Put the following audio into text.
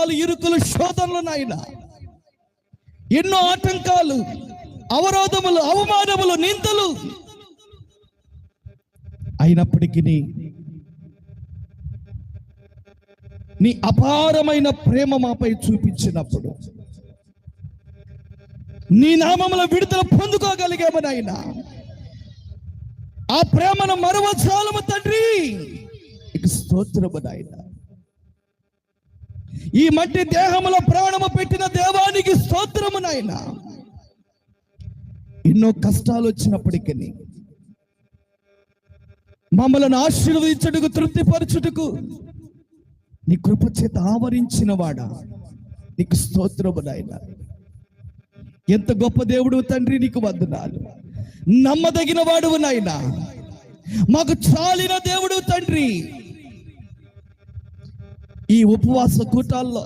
కష్టాలు, ఇరుకులు, శోధనలు నాయన, ఎన్నో ఆటంకాలు, అవరోధములు, అవమానములు, నిందలు అయినప్పటికీ నీ అపారమైన ప్రేమ మాపై చూపించినప్పుడు నీ నామములో విడుదల పొందుకోగలిగాము నాయన. ఆ ప్రేమను మరవచాలము తండ్రి, నీకు స్తోత్రము నాయన. ఈ మట్టి దేహములో ప్రాణము పెట్టిన దేవానికి స్తోత్రము నాయన. ఎన్నో కష్టాలు వచ్చినప్పటికీ మమ్మలను ఆశీర్వదించుటకు, తృప్తిపరచుటకు నీ కృప చేత ఆవరించిన వాడా, నీకు స్తోత్రము నాయన. ఎంత గొప్ప దేవుడు తండ్రి, నీకు వందనాలు. నమ్మదగిన వాడువు నాయన, మాకు చాలిన దేవుడు తండ్రి. ఈ ఉపవాస కూటాల్లో